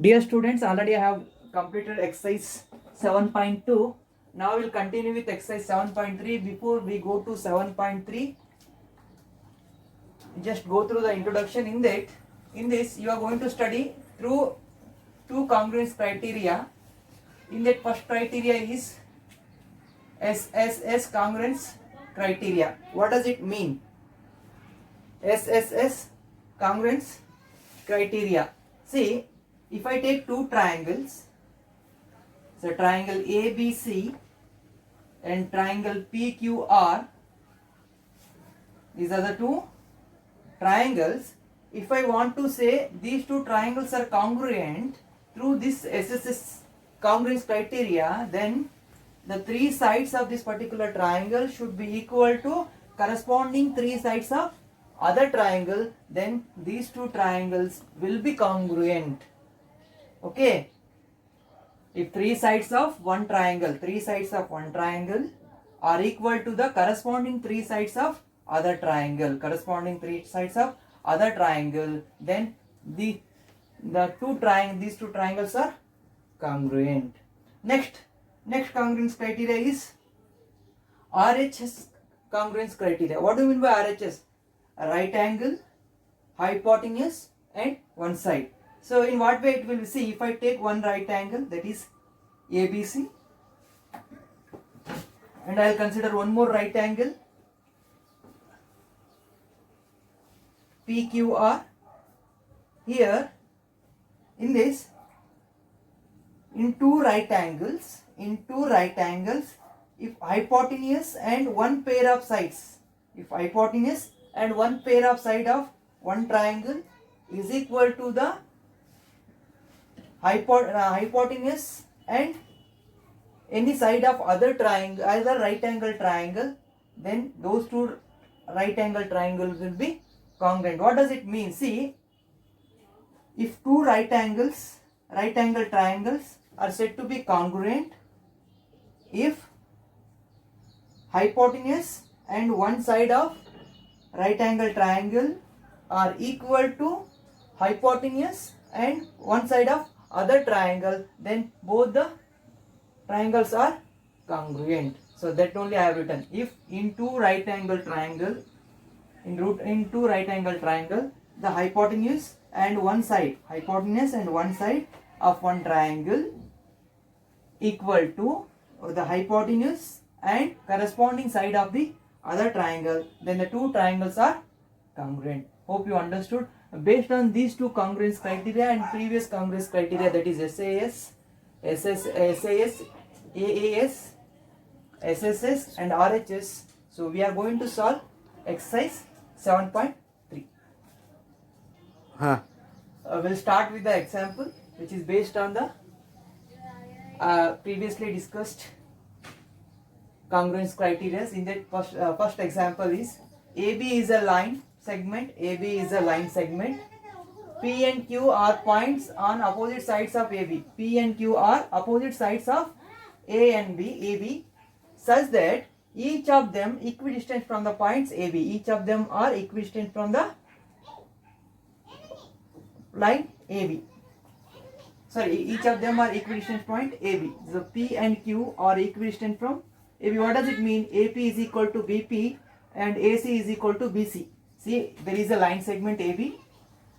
Dear students, already I have completed exercise 7.2. Now we'll continue with exercise 7.3. Before we go to 7.3, just go through the introduction. In this you are going to study through two congruence criteria. In that, first criteria is SSS congruence criteria. What does it mean? SSS congruence criteria. See, if I take two triangles, so triangle ABC and triangle PQR, these are the two triangles. If I want to say these two triangles are congruent through this SSS congruence criteria, then the three sides of this particular triangle should be equal to corresponding three sides of other triangle, then these two triangles will be congruent. Okay, if three sides of one triangle are equal to the corresponding three sides of other triangle, then these two triangles are congruent. Next congruence criteria is RHS congruence criteria. What do you mean by RHS? A right angle, hypotenuse and one side. So in what way it will be? See, if I take one right angle, that is ABC, and I will consider one more right angle, PQR. Here in this, in two right angles, if hypotenuse and one pair of sides, of one triangle is equal to the hypotenuse and any side of other triangle, either right angle triangle, then those two right angle triangles will be congruent. What does it mean? See, if two right angle triangles are said to be congruent if hypotenuse and one side of right angle triangle are equal to hypotenuse and one side of other triangle, then both the triangles are congruent. So that only I have written. If in two right angle triangle, the hypotenuse and one side of one triangle equal to the hypotenuse and corresponding side of the other triangle, then the two triangles are congruent. Hope you understood. Based on these two congruence criteria and previous congruence criteria, that is SAS, AAS, SSS and RHS. So we are going to solve exercise 7.3. We'll start with the example which is based on the previously discussed congruence criteria. In that, first example is AB is a line segment. P and Q are points on opposite sides of AB. P and Q are opposite sides of A and B, AB, such that each of them equidistant from the points AB. Each of them are equidistant from the line AB. Each of them are equidistant point AB. So P and Q are equidistant from AB. What does it mean? AP is equal to BP and AC is equal to BC. See, there is a line segment AB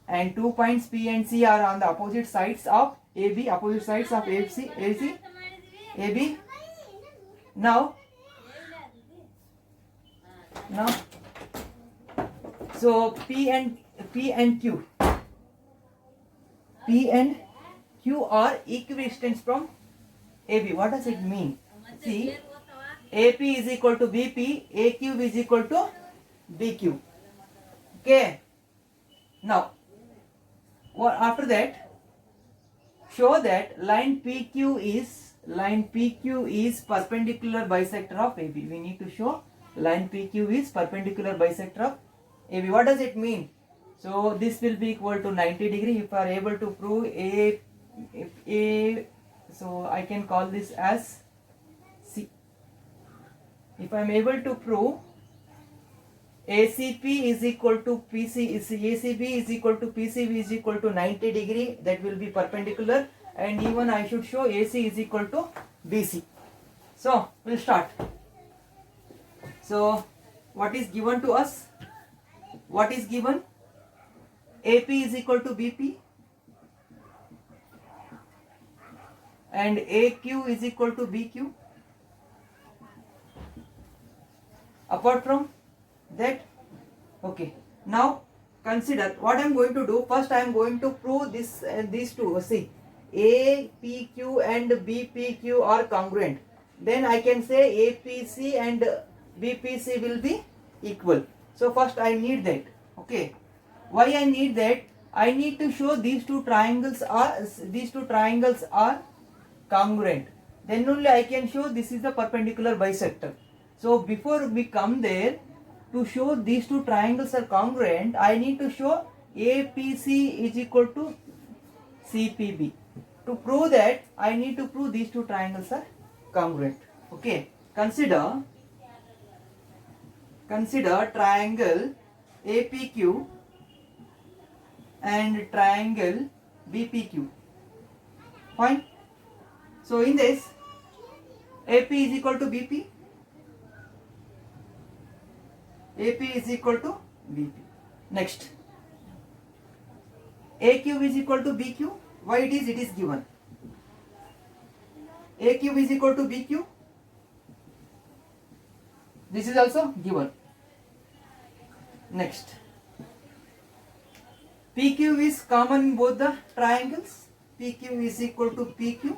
and 2 points P and C are on the opposite sides of AB, AB. Now, so P and Q are equidistant from AB. What does it mean? See, AP is equal to BP, AQ is equal to BQ. Okay. Now, after that, show that line PQ is perpendicular bisector of AB. We need to show line PQ is perpendicular bisector of AB. What does it mean? So this will be equal to 90 degree. If I are able to prove so I can call this as C. If I am able to prove ACP is equal to PC, ACB is equal to PCB is equal to 90 degree, that will be perpendicular, and even I should show AC is equal to BC. So we'll start. So what is given to us? What is given? AP is equal to BP and AQ is equal to BQ. Apart from that, okay, now consider what I am going to do. First I am going to prove this and these two. See, APQ and BPQ are congruent. Then I can say APC and BPC will be equal. So first I need that. Okay, why I need that? I need to show these two triangles are congruent. Then only I can show this is the perpendicular bisector. So before we come there, to show these two triangles are congruent, I need to show APC is equal to CPB. To prove that, I need to prove these two triangles are congruent. Okay, consider triangle APQ and triangle BPQ. Fine. So in this, AP is equal to BP, AP is equal to BP. Next, AQ is equal to BQ. Why it is? It is given. AQ is equal to BQ. This is also given. Next, PQ is common in both the triangles. PQ is equal to PQ,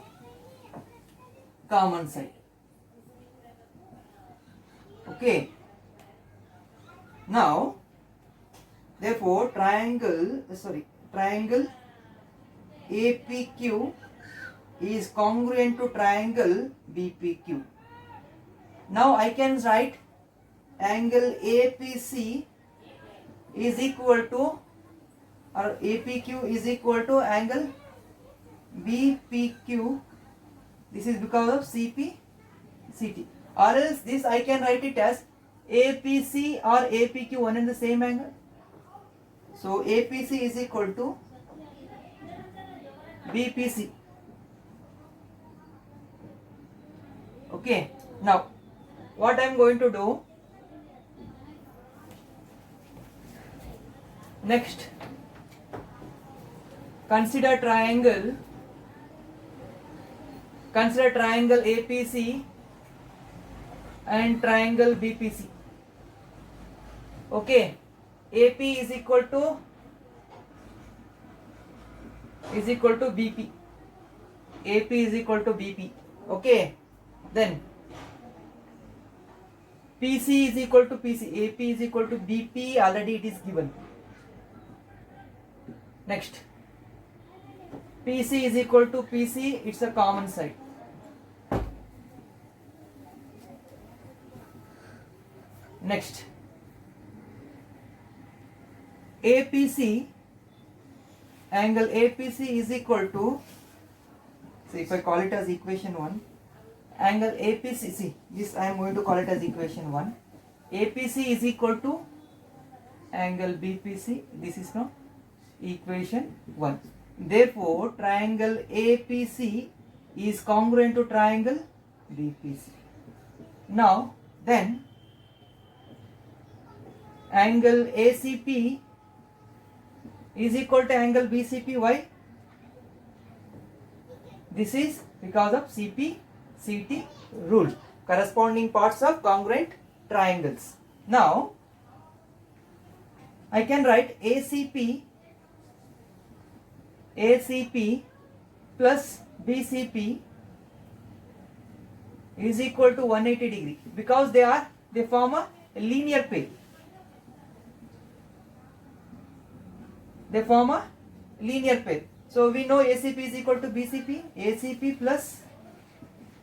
common side. Okay. Now, therefore, triangle APQ is congruent to triangle BPQ. Now I can write angle APC is equal to, or APQ is equal to angle BPQ. This is because of CP, CT. Or else this I can write it as APC or APQ, one and the same angle. So APC is equal to BPC. Okay. Now what I am going to do? Next, consider triangle APC and triangle BPC. Okay, AP is equal to BP. AP is equal to BP. Okay, then PC is equal to PC. AP is equal to BP. Already it is given. Next, PC is equal to PC. It's a common side. Next, APC, angle APC is equal to, so if I call it as equation 1, angle APC, see this I am going to call it as equation 1, APC is equal to angle BPC, this is now equation 1. Therefore, triangle APC is congruent to triangle BPC. Now, then, angle ACP is equal to angle BCP. Why? This is because of CP-CT rule, corresponding parts of congruent triangles. Now, I can write ACP plus BCP is equal to 180 degree because they form a linear pair. They form a linear pair. So we know ACP is equal to BCP. ACP plus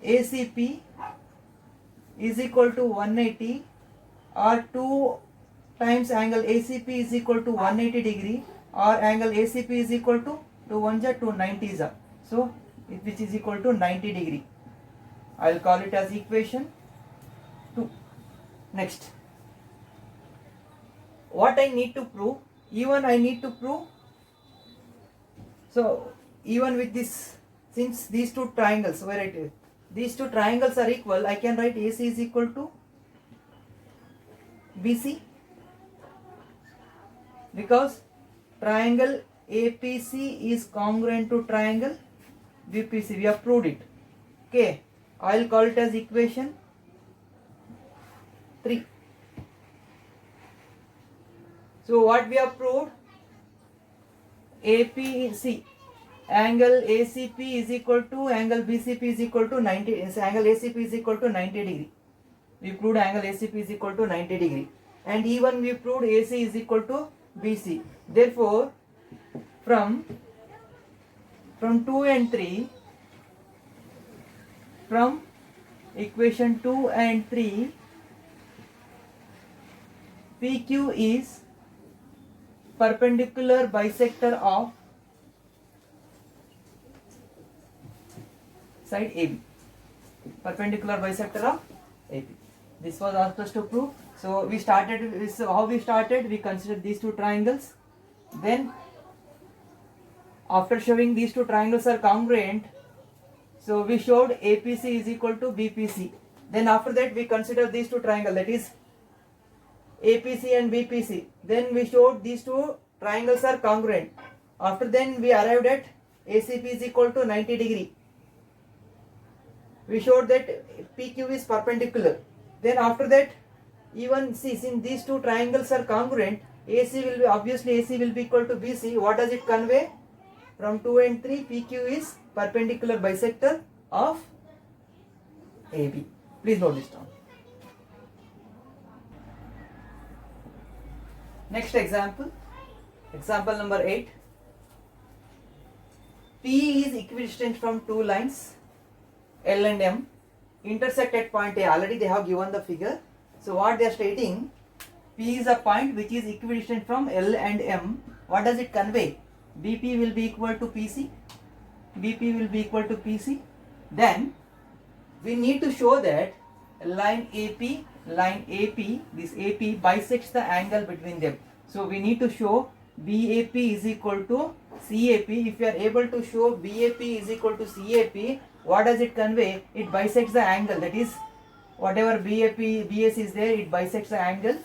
ACP is equal to 180, or 2 times angle ACP is equal to 180 degree, or angle ACP is equal to 2 1s are 2 90s are. So which is equal to 90 degree. I will call it as equation 2. Next, what I need to prove? Even I need to prove. So even with this, since these two triangles, where it is, these two triangles are equal, I can write AC is equal to BC, because triangle APC is congruent to triangle BPC. We have proved it. Okay, I will call it as equation 3. So what we have proved? APC, angle ACP is equal to angle BCP is equal to 90. Angle ACP is equal to 90 degree. We proved angle ACP is equal to 90 degree, and even we proved AC is equal to BC. Therefore, from 2 and 3, from equation 2 and 3, PQ is perpendicular bisector of side AB. Perpendicular bisector of AB. This was asked us to prove. So we started. This is how we started. We considered these two triangles. Then, after showing these two triangles are congruent, so we showed APC is equal to BPC. Then after that we considered these two triangles, that is APC and BPC. Then we showed these two triangles are congruent. After then we arrived at ACP is equal to 90 degree. We showed that PQ is perpendicular. Then after that, even see, since these two triangles are congruent, AC will be, obviously AC will be equal to BC. What does it convey? From 2 and 3, PQ is perpendicular bisector of AB. Please note this down. Next example, example number 8. P is equidistant from two lines L and M, intersect at point A. Already they have given the figure. So what they are stating, P is a point which is equidistant from L and M. What does it convey? BP will be equal to PC. BP will be equal to PC. Then we need to show that line AP, this AP bisects the angle between them. So we need to show BAP is equal to CAP. If you are able to show BAP is equal to CAP, what does it convey? It bisects the angle. That is, whatever BS is there, it bisects the angle.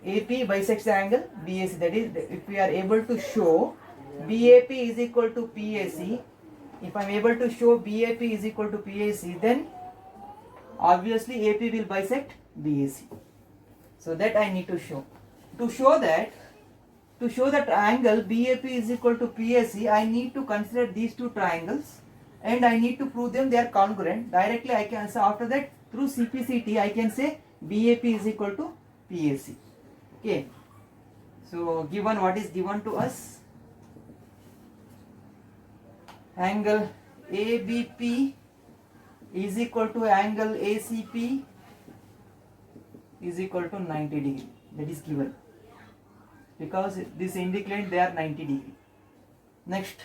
AP bisects the angle BAC. That is, if we are able to show BAP is equal to PAC, if I am able to show BAP is equal to PAC, then obviously AP will bisect BAC. So that I need to show. To show that angle BAP is equal to PAC, I need to consider these two triangles and I need to prove them they are congruent. Directly I can say, after that through CPCT I can say BAP is equal to PAC. Okay. So given what is given to us, angle ABP is equal to angle ACP is equal to 90 degree. That is given, because this indicate they are 90 degree. Next,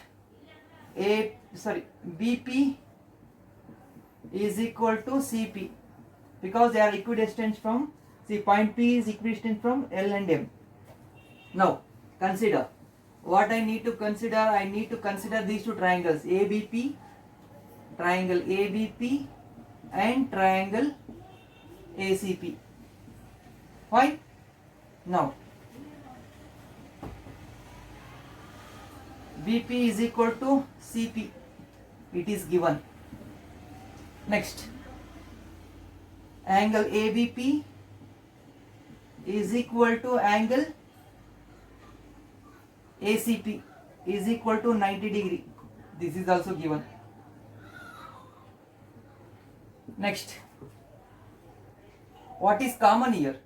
BP is equal to CP, because they are equidistant from, see, point P is equidistant from L and M. Now consider what I need to consider. I need to consider these two triangles, ABP, triangle ABP and triangle ACP. Fine. Now BP is equal to CP, it is given. Next, angle ABP is equal to angle ACP is equal to 90 degree. This is also given. Next, what is common here?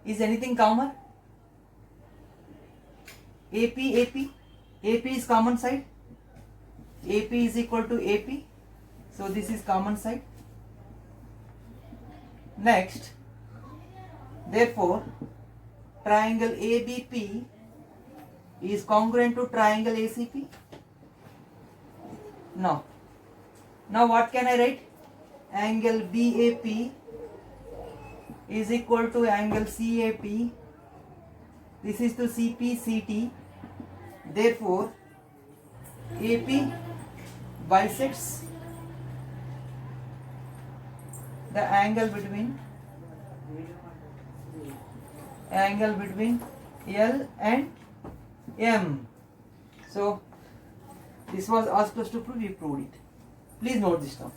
Is anything common? AP is common side. AP is equal to AP. So this is common side. Next, therefore, triangle ABP is congruent to triangle ACP. Now what can I write? Angle BAP is equal to angle CAP This is to CP, CT. Therefore, AP bisects the angle between L and M. So this was asked us to prove, we proved it. Please note this down.